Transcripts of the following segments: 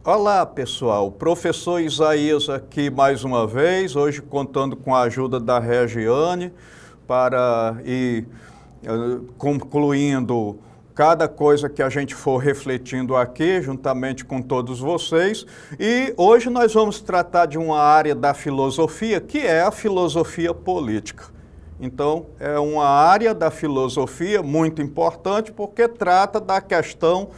Olá pessoal, professor Isaías aqui mais uma vez, hoje contando com a ajuda da Regiane para ir concluindo cada coisa que a gente for refletindo aqui, juntamente com todos vocês. E hoje nós vamos tratar de uma área da filosofia, que é a filosofia política. Então, é uma área da filosofia muito importante porque trata da questão,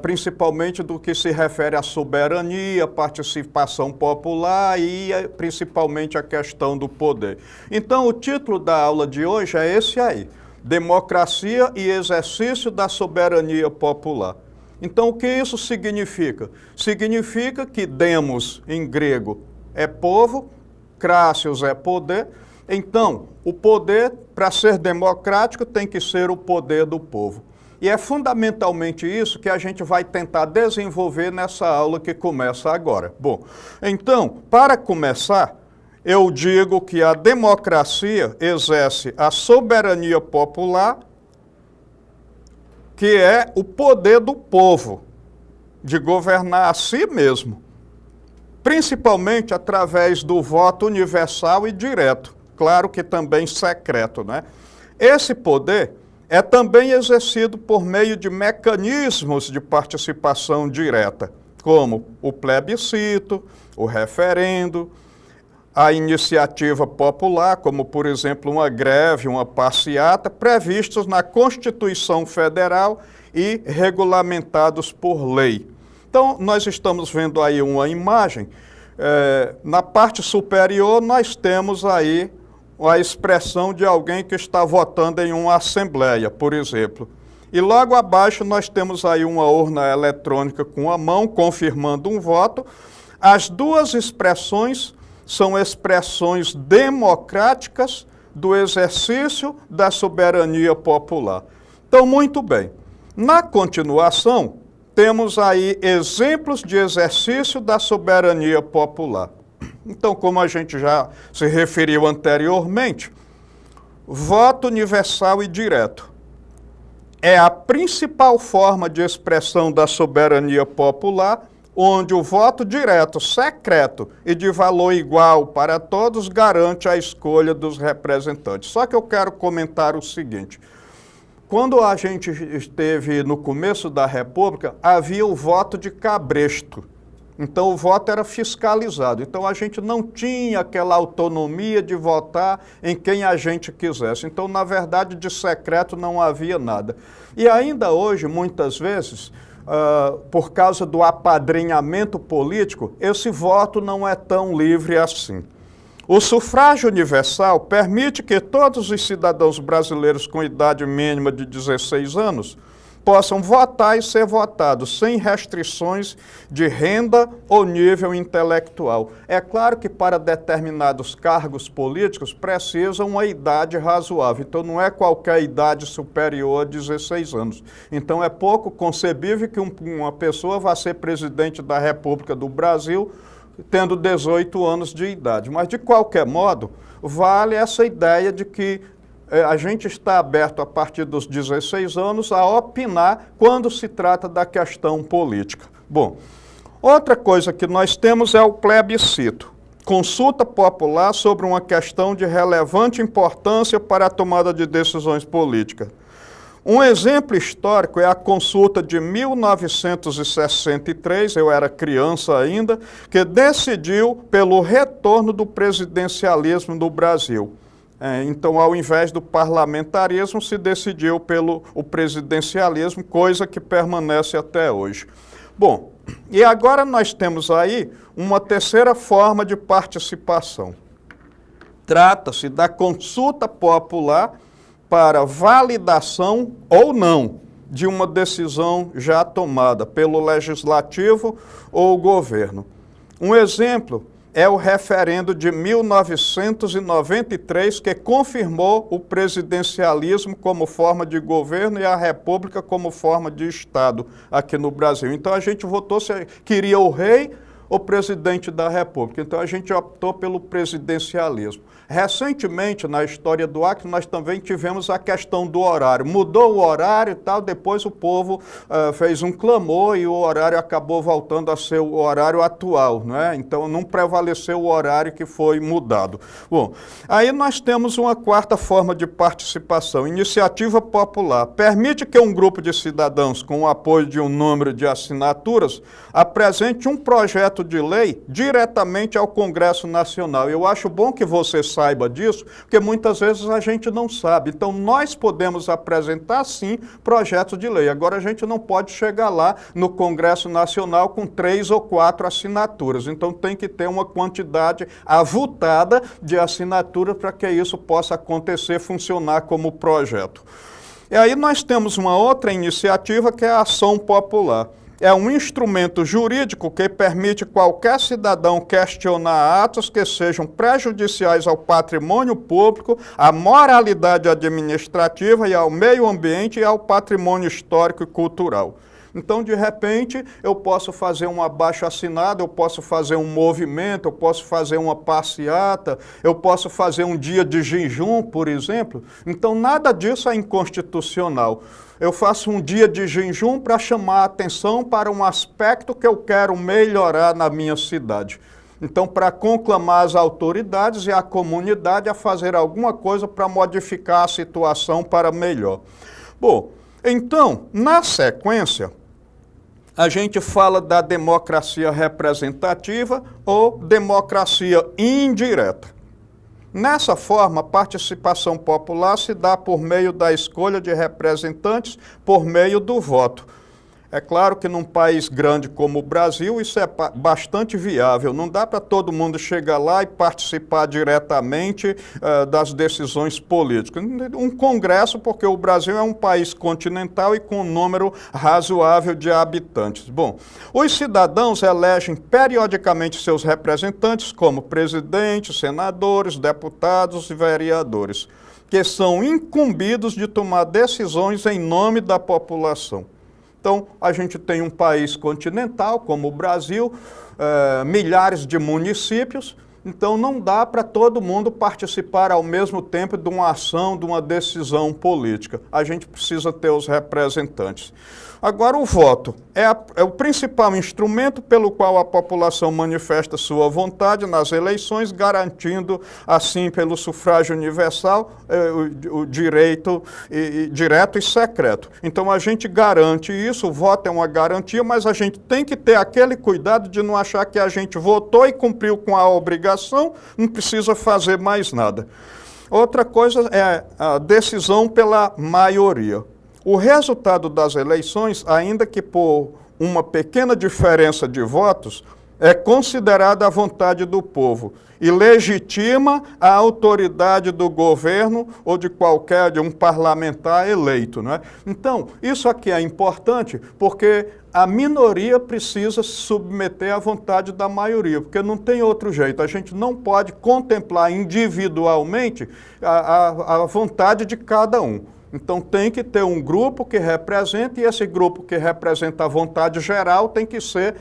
principalmente do que se refere à soberania, participação popular e principalmente a questão do poder. Então, o título da aula de hoje é esse aí: Democracia e exercício da soberania popular. Então, o que isso significa? Significa que demos, em grego, é povo, kratos é poder. Então, o poder, para ser democrático, tem que ser o poder do povo. E é fundamentalmente isso que a gente vai tentar desenvolver nessa aula que começa agora. Bom, então, para começar, eu digo que a democracia exerce a soberania popular, que é o poder do povo de governar a si mesmo, principalmente através do voto universal e direto. Claro que também secreto, né? Esse poder é também exercido por meio de mecanismos de participação direta, como o plebiscito, o referendo, a iniciativa popular, como, por exemplo, uma greve, uma passeata, previstos na Constituição Federal e regulamentados por lei. Então, nós estamos vendo aí uma imagem. Na parte superior, nós temos aí a expressão de alguém que está votando em uma assembleia, por exemplo. E logo abaixo nós temos aí uma urna eletrônica com a mão, confirmando um voto. As duas expressões são expressões democráticas do exercício da soberania popular. Então, muito bem. Na continuação, temos aí exemplos de exercício da soberania popular. Então, como a gente já se referiu anteriormente, voto universal e direto é a principal forma de expressão da soberania popular, onde o voto direto, secreto e de valor igual para todos garante a escolha dos representantes. Só que eu quero comentar o seguinte: quando a gente esteve no começo da República, havia o voto de cabresto. Então, o voto era fiscalizado. Então, a gente não tinha aquela autonomia de votar em quem a gente quisesse. Então, na verdade, de secreto não havia nada. E ainda hoje, muitas vezes, por causa do apadrinhamento político, esse voto não é tão livre assim. O sufrágio universal permite que todos os cidadãos brasileiros com idade mínima de 16 anos possam votar e ser votados, sem restrições de renda ou nível intelectual. É claro que para determinados cargos políticos precisa uma idade razoável, então não é qualquer idade superior a 16 anos. Então é pouco concebível que uma pessoa vá ser presidente da República do Brasil tendo 18 anos de idade. Mas, de qualquer modo, vale essa ideia de que a gente está aberto a partir dos 16 anos a opinar quando se trata da questão política. Bom, outra coisa que nós temos é o plebiscito, consulta popular sobre uma questão de relevante importância para a tomada de decisões políticas. Um exemplo histórico é a consulta de 1963, eu era criança ainda, que decidiu pelo retorno do presidencialismo no Brasil. Então, ao invés do parlamentarismo, se decidiu pelo presidencialismo, coisa que permanece até hoje. Bom, e agora nós temos aí uma terceira forma de participação. Trata-se da consulta popular para validação ou não de uma decisão já tomada pelo legislativo ou governo. Um exemplo é o referendo de 1993, que confirmou o presidencialismo como forma de governo e a república como forma de Estado aqui no Brasil. Então, a gente votou se queria o rei ou presidente da República. Então a gente optou pelo presidencialismo. Recentemente, na história do Acre, nós também tivemos a questão do horário. Mudou o horário e tal, depois o povo fez um clamor e o horário acabou voltando a ser o horário atual, né? Então não prevaleceu o horário que foi mudado. Bom, aí nós temos uma quarta forma de participação, iniciativa popular. Permite que um grupo de cidadãos, com o apoio de um número de assinaturas, apresente um projeto de lei diretamente ao Congresso Nacional. Eu acho bom que você saiba disso, porque muitas vezes a gente não sabe. Então, nós podemos apresentar, sim, projetos de lei. Agora, a gente não pode chegar lá no Congresso Nacional com 3 ou 4 assinaturas. Então, tem que ter uma quantidade avultada de assinaturas para que isso possa acontecer, funcionar como projeto. E aí nós temos uma outra iniciativa que é a ação popular. É um instrumento jurídico que permite qualquer cidadão questionar atos que sejam prejudiciais ao patrimônio público, à moralidade administrativa e ao meio ambiente e ao patrimônio histórico e cultural. Então, de repente, eu posso fazer um abaixo-assinado, eu posso fazer um movimento, eu posso fazer uma passeata, eu posso fazer um dia de jejum, por exemplo. Então, nada disso é inconstitucional. Eu faço um dia de jejum para chamar a atenção para um aspecto que eu quero melhorar na minha cidade. Então, para conclamar as autoridades e a comunidade a fazer alguma coisa para modificar a situação para melhor. Bom, então, na sequência, a gente fala da democracia representativa ou democracia indireta. Nessa forma, a participação popular se dá por meio da escolha de representantes por meio do voto. É claro que num país grande como o Brasil, isso é bastante viável. Não dá para todo mundo chegar lá e participar diretamente das decisões políticas. Um congresso, porque o Brasil é um país continental e com um número razoável de habitantes. Bom, os cidadãos elegem periodicamente seus representantes como presidentes, senadores, deputados e vereadores, que são incumbidos de tomar decisões em nome da população. Então, a gente tem um país continental, como o Brasil, milhares de municípios, então não dá para todo mundo participar ao mesmo tempo de uma ação, de uma decisão política. A gente precisa ter os representantes. Agora, o voto é o principal instrumento pelo qual a população manifesta sua vontade nas eleições, garantindo, assim, pelo sufrágio universal, o direito direto e secreto. Então, a gente garante isso, o voto é uma garantia, mas a gente tem que ter aquele cuidado de não achar que a gente votou e cumpriu com a obrigação, não precisa fazer mais nada. Outra coisa é a decisão pela maioria. O resultado das eleições, ainda que por uma pequena diferença de votos, é considerada a vontade do povo e legitima a autoridade do governo ou de um parlamentar eleito, não é? Então, isso aqui é importante porque a minoria precisa se submeter à vontade da maioria, porque não tem outro jeito. A gente não pode contemplar individualmente a vontade de cada um. Então tem que ter um grupo que represente, e esse grupo que representa a vontade geral tem que ser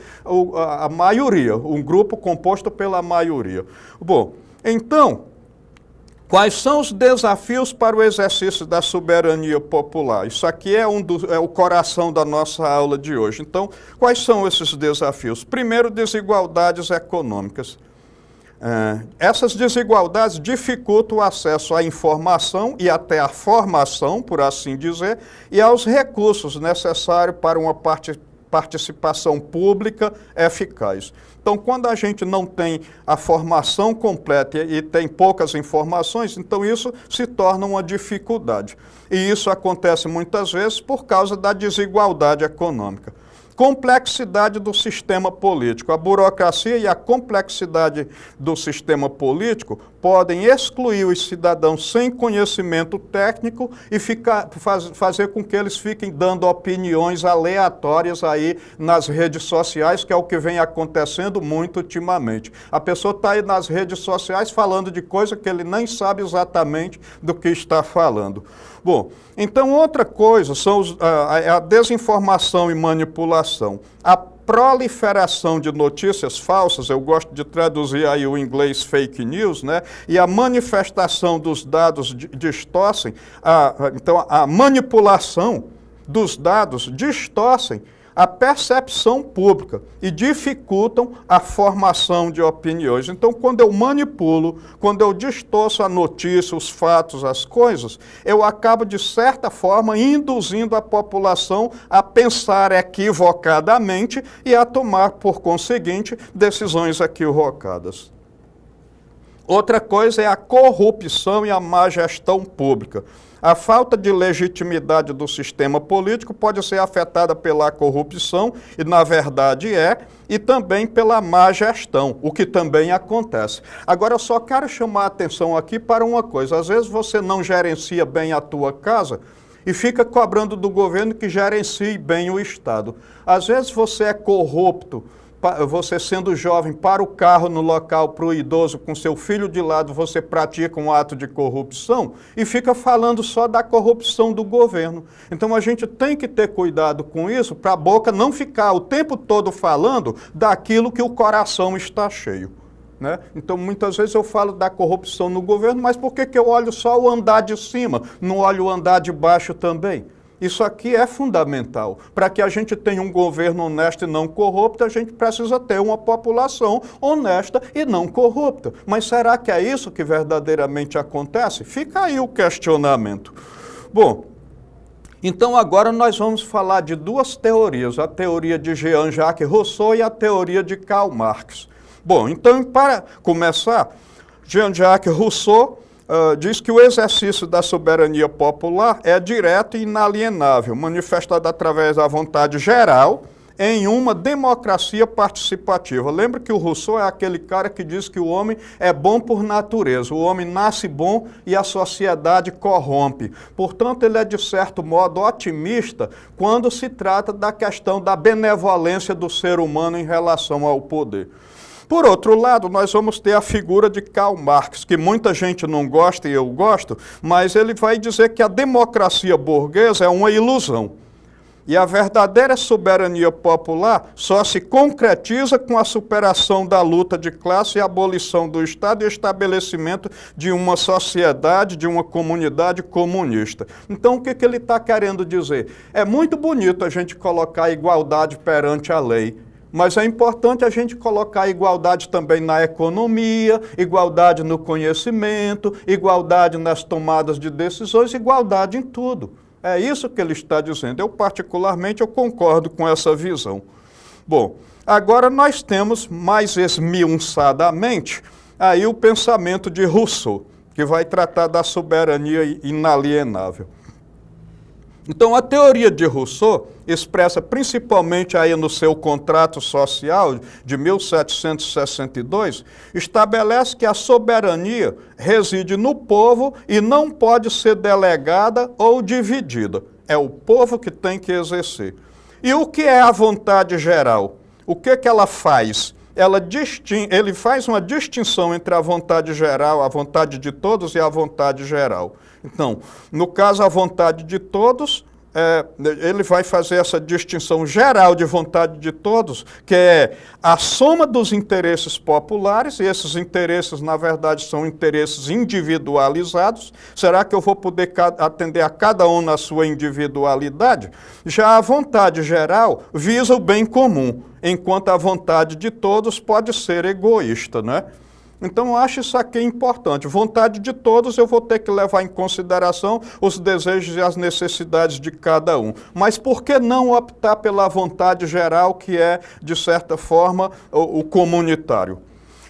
a maioria, um grupo composto pela maioria. Bom, então, quais são os desafios para o exercício da soberania popular? Isso aqui é o coração da nossa aula de hoje. Então, quais são esses desafios? Primeiro, desigualdades econômicas. Essas desigualdades dificultam o acesso à informação e até à formação, por assim dizer, e aos recursos necessários para uma participação pública eficaz. Então, quando a gente não tem a formação completa e tem poucas informações, então isso se torna uma dificuldade. E isso acontece muitas vezes por causa da desigualdade econômica. Complexidade do sistema político. A burocracia e a complexidade do sistema político podem excluir os cidadãos sem conhecimento técnico e fazer com que eles fiquem dando opiniões aleatórias aí nas redes sociais, que é o que vem acontecendo muito ultimamente. A pessoa está aí nas redes sociais falando de coisa que ele nem sabe exatamente do que está falando. Bom, então outra coisa são a desinformação e manipulação. A proliferação de notícias falsas, eu gosto de traduzir aí o inglês fake news, né? E a manifestação dos dados distorcem, então a manipulação dos dados distorcem a percepção pública e dificultam a formação de opiniões. Então, quando eu manipulo, quando eu distorço a notícia, os fatos, as coisas, eu acabo, de certa forma, induzindo a população a pensar equivocadamente e a tomar, por conseguinte, decisões equivocadas. Outra coisa é a corrupção e a má gestão pública. A falta de legitimidade do sistema político pode ser afetada pela corrupção, e na verdade e também pela má gestão, o que também acontece. Agora, eu só quero chamar a atenção aqui para uma coisa. Às vezes você não gerencia bem a tua casa e fica cobrando do governo que gerencie bem o Estado. Às vezes você é corrupto, você sendo jovem, para o carro no local para o idoso com seu filho de lado, você pratica um ato de corrupção e fica falando só da corrupção do governo. Então a gente tem que ter cuidado com isso, para a boca não ficar o tempo todo falando daquilo que o coração está cheio, né? Então muitas vezes eu falo da corrupção no governo, mas por que eu olho só o andar de cima, não olho o andar de baixo também? Isso aqui é fundamental. Para que a gente tenha um governo honesto e não corrupto, a gente precisa ter uma população honesta e não corrupta. Mas será que é isso que verdadeiramente acontece? Fica aí o questionamento. Bom, então agora nós vamos falar de duas teorias, a teoria de Jean-Jacques Rousseau e a teoria de Karl Marx. Bom, então para começar, Jean-Jacques Rousseau diz que o exercício da soberania popular é direto e inalienável, manifestado através da vontade geral em uma democracia participativa. Lembra que o Rousseau é aquele cara que diz que o homem é bom por natureza, o homem nasce bom e a sociedade corrompe. Portanto, ele é, de certo modo, otimista quando se trata da questão da benevolência do ser humano em relação ao poder. Por outro lado, nós vamos ter a figura de Karl Marx, que muita gente não gosta e eu gosto, mas ele vai dizer que a democracia burguesa é uma ilusão. E a verdadeira soberania popular só se concretiza com a superação da luta de classe e a abolição do Estado e estabelecimento de uma sociedade, de uma comunidade comunista. Então, o que ele está querendo dizer? É muito bonito a gente colocar a igualdade perante a lei, mas é importante a gente colocar igualdade também na economia, igualdade no conhecimento, igualdade nas tomadas de decisões, igualdade em tudo. É isso que ele está dizendo. Eu, particularmente, eu concordo com essa visão. Bom, agora nós temos, mais esmiuçadamente, aí o pensamento de Rousseau, que vai tratar da soberania inalienável. Então, a teoria de Rousseau, expressa principalmente aí no seu Contrato Social de 1762, estabelece que a soberania reside no povo e não pode ser delegada ou dividida. É o povo que tem que exercer. E o que é a vontade geral? O que ela faz? Ele faz uma distinção entre a vontade geral, a vontade de todos e a vontade geral. Então, no caso, a vontade de todos, ele vai fazer essa distinção geral de vontade de todos, que é a soma dos interesses populares, e esses interesses, na verdade, são interesses individualizados. Será que eu vou poder atender a cada um na sua individualidade? Já a vontade geral visa o bem comum, enquanto a vontade de todos pode ser egoísta, né? Então, eu acho isso aqui importante. Vontade de todos, eu vou ter que levar em consideração os desejos e as necessidades de cada um. Mas por que não optar pela vontade geral, que é, de certa forma, o comunitário?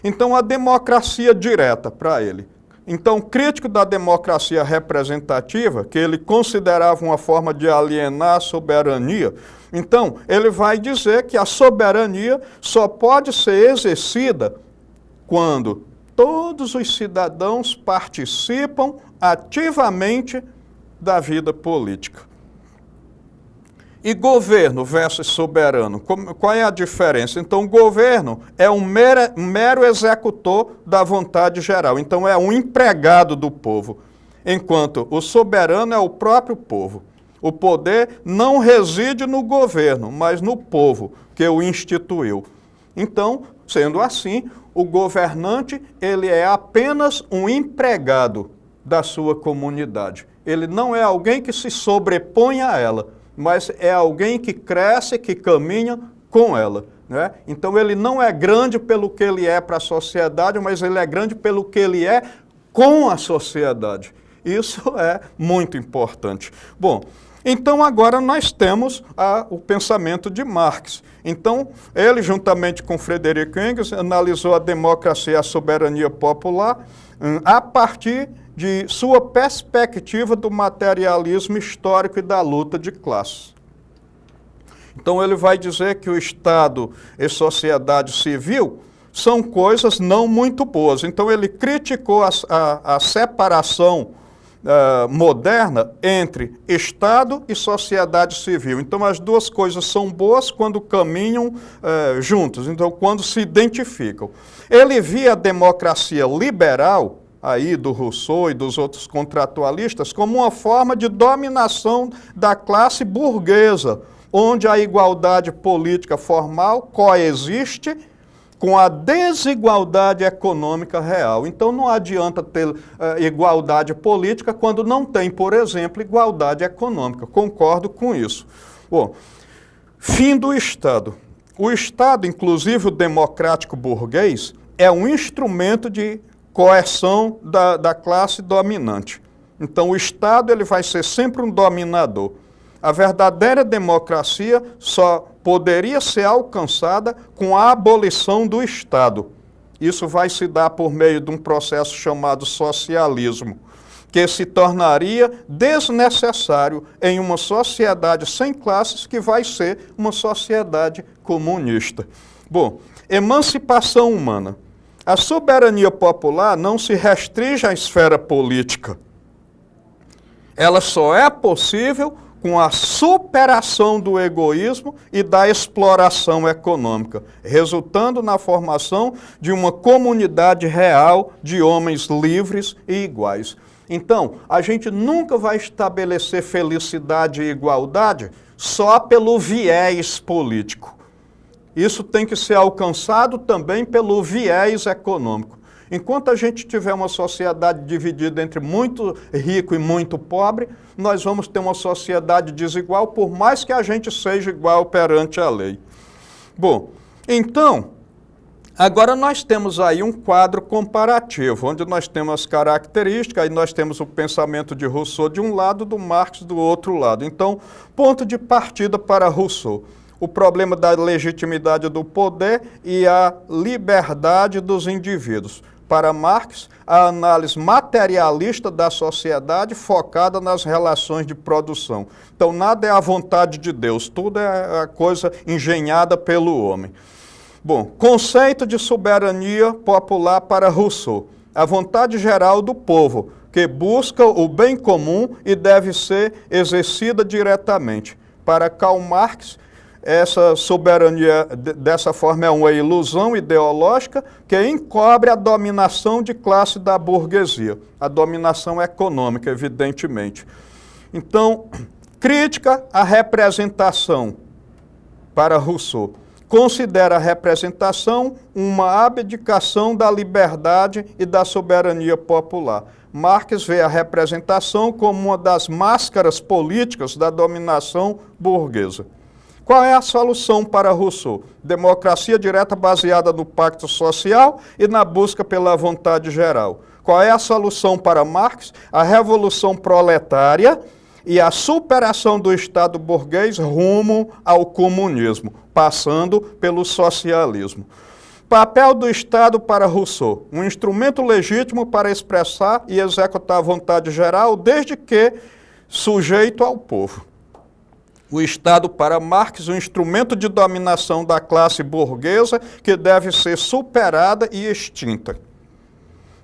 Então, a democracia direta para ele. Então, crítico da democracia representativa, que ele considerava uma forma de alienar a soberania, então, ele vai dizer que a soberania só pode ser exercida quando todos os cidadãos participam ativamente da vida política. E governo versus soberano, qual é a diferença? Então, o governo é um mero executor da vontade geral, então é um empregado do povo, enquanto o soberano é o próprio povo. O poder não reside no governo, mas no povo que o instituiu. Então, sendo assim, o governante, ele é apenas um empregado da sua comunidade. Ele não é alguém que se sobrepõe a ela, mas é alguém que cresce, que caminha com ela, né? Então ele não é grande pelo que ele é para a sociedade, mas ele é grande pelo que ele é com a sociedade. Isso é muito importante. Bom, então agora nós temos o pensamento de Marx. Então, ele, juntamente com Frederick Engels, analisou a democracia e a soberania popular a partir de sua perspectiva do materialismo histórico e da luta de classes. Então ele vai dizer que o Estado e sociedade civil são coisas não muito boas. Então ele criticou a separação moderna entre Estado e sociedade civil. Então as duas coisas são boas quando caminham juntos, então quando se identificam. Ele via a democracia liberal, aí do Rousseau e dos outros contratualistas, como uma forma de dominação da classe burguesa, onde a igualdade política formal coexiste com a desigualdade econômica real. Então não adianta ter igualdade política quando não tem, por exemplo, igualdade econômica. Concordo com isso. Bom, fim do Estado. O Estado, inclusive o democrático burguês, é um instrumento de coerção da classe dominante. Então o Estado ele vai ser sempre um dominador. A verdadeira democracia só poderia ser alcançada com a abolição do Estado. Isso vai se dar por meio de um processo chamado socialismo, que se tornaria desnecessário em uma sociedade sem classes que vai ser uma sociedade comunista. Bom, emancipação humana. A soberania popular não se restringe à esfera política. Ela só é possível com a superação do egoísmo e da exploração econômica, resultando na formação de uma comunidade real de homens livres e iguais. Então, a gente nunca vai estabelecer felicidade e igualdade só pelo viés político. Isso tem que ser alcançado também pelo viés econômico. Enquanto a gente tiver uma sociedade dividida entre muito rico e muito pobre, nós vamos ter uma sociedade desigual, por mais que a gente seja igual perante a lei. Bom, então, agora nós temos aí um quadro comparativo, onde nós temos as características, aí nós temos o pensamento de Rousseau de um lado, do Marx do outro lado. Então, ponto de partida para Rousseau. O problema da legitimidade do poder e a liberdade dos indivíduos. Para Marx, a análise materialista da sociedade focada nas relações de produção. Então, nada é a vontade de Deus, tudo é a coisa engenhada pelo homem. Bom, conceito de soberania popular para Rousseau. A vontade geral do povo, que busca o bem comum e deve ser exercida diretamente. Para Karl Marx, essa soberania, dessa forma, é uma ilusão ideológica que encobre a dominação de classe da burguesia, a dominação econômica, evidentemente. Então, crítica à representação para Rousseau. Considera a representação uma abdicação da liberdade e da soberania popular. Marx vê a representação como uma das máscaras políticas da dominação burguesa. Qual é a solução para Rousseau? Democracia direta baseada no pacto social e na busca pela vontade geral. Qual é a solução para Marx? A revolução proletária e a superação do Estado burguês rumo ao comunismo, passando pelo socialismo. Papel do Estado para Rousseau: um instrumento legítimo para expressar e executar a vontade geral, desde que sujeito ao povo. O Estado para Marx, um instrumento de dominação da classe burguesa que deve ser superada e extinta.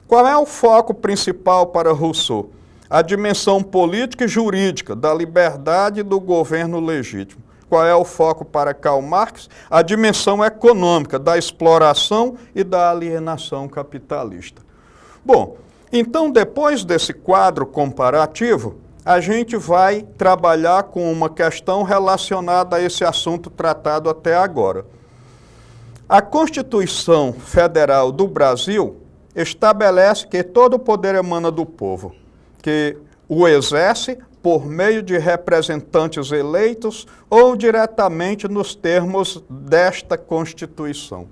Qual é o foco principal para Rousseau? A dimensão política e jurídica da liberdade e do governo legítimo. Qual é o foco para Karl Marx? A dimensão econômica da exploração e da alienação capitalista. Bom, então depois desse quadro comparativo, a gente vai trabalhar com uma questão relacionada a esse assunto tratado até agora. A Constituição Federal do Brasil estabelece que todo o poder emana do povo, que o exerce por meio de representantes eleitos ou diretamente nos termos desta Constituição.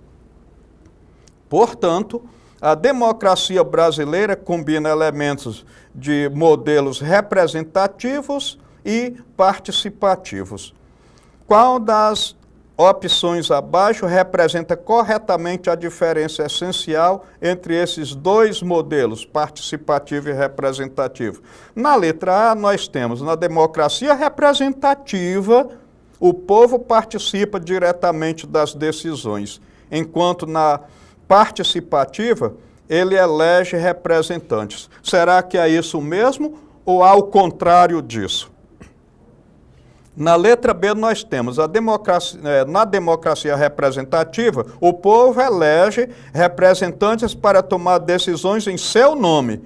Portanto, a democracia brasileira combina elementos de modelos representativos e participativos. Qual das opções abaixo representa corretamente a diferença essencial entre esses dois modelos, participativo e representativo? Na letra A, nós temos, na democracia representativa, o povo participa diretamente das decisões, enquanto na participativa, ele elege representantes. Será que é isso mesmo ou ao contrário disso? Na letra B nós temos na democracia representativa, o povo elege representantes para tomar decisões em seu nome.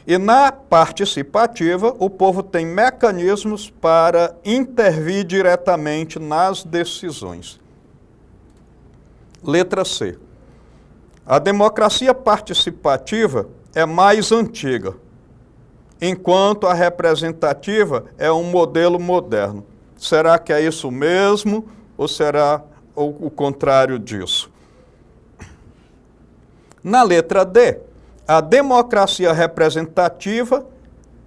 E na participativa, o povo tem mecanismos para intervir diretamente nas decisões. Letra C. A democracia participativa é mais antiga, enquanto a representativa é um modelo moderno. Será que é isso mesmo ou será o contrário disso? Na letra D, a democracia representativa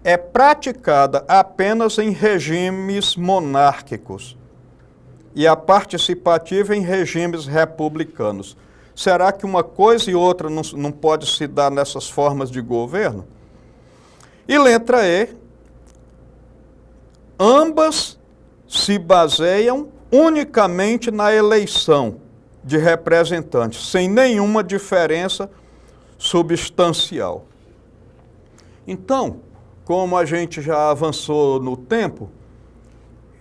é praticada apenas em regimes monárquicos e a participativa em regimes republicanos. Será que uma coisa e outra não pode se dar nessas formas de governo? E letra E, ambas se baseiam unicamente na eleição de representantes, sem nenhuma diferença substancial. Então, como a gente já avançou no tempo,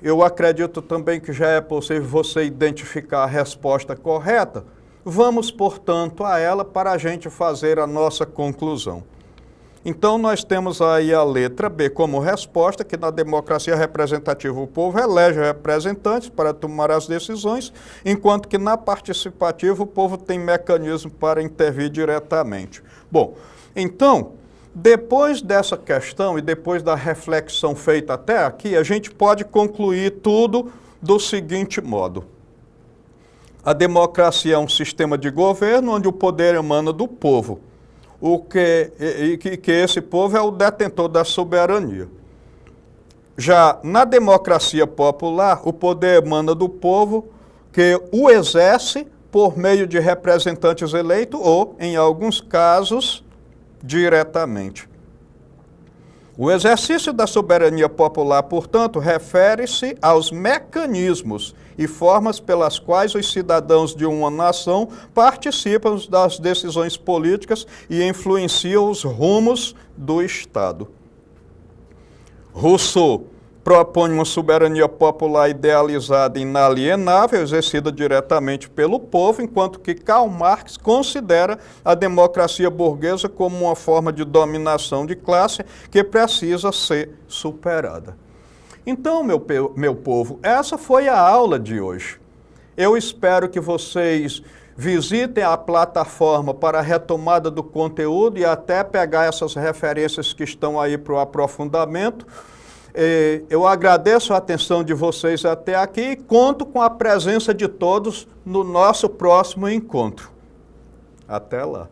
eu acredito também que já é possível você identificar a resposta correta. Vamos, portanto, a ela para a gente fazer a nossa conclusão. Então, nós temos aí a letra B como resposta, que na democracia representativa o povo elege representantes para tomar as decisões, enquanto que na participativa o povo tem mecanismo para intervir diretamente. Bom, então, depois dessa questão e depois da reflexão feita até aqui, a gente pode concluir tudo do seguinte modo. A democracia é um sistema de governo onde o poder emana do povo, que esse povo é o detentor da soberania. Já na democracia popular, o poder emana do povo, que o exerce por meio de representantes eleitos ou, em alguns casos, diretamente. O exercício da soberania popular, portanto, refere-se aos mecanismos e formas pelas quais os cidadãos de uma nação participam das decisões políticas e influenciam os rumos do Estado. Rousseau propõe uma soberania popular idealizada e inalienável, exercida diretamente pelo povo, enquanto que Karl Marx considera a democracia burguesa como uma forma de dominação de classe que precisa ser superada. Então, meu povo, essa foi a aula de hoje. Eu espero que vocês visitem a plataforma para a retomada do conteúdo e até pegar essas referências que estão aí para o aprofundamento. Eu agradeço a atenção de vocês até aqui e conto com a presença de todos no nosso próximo encontro. Até lá.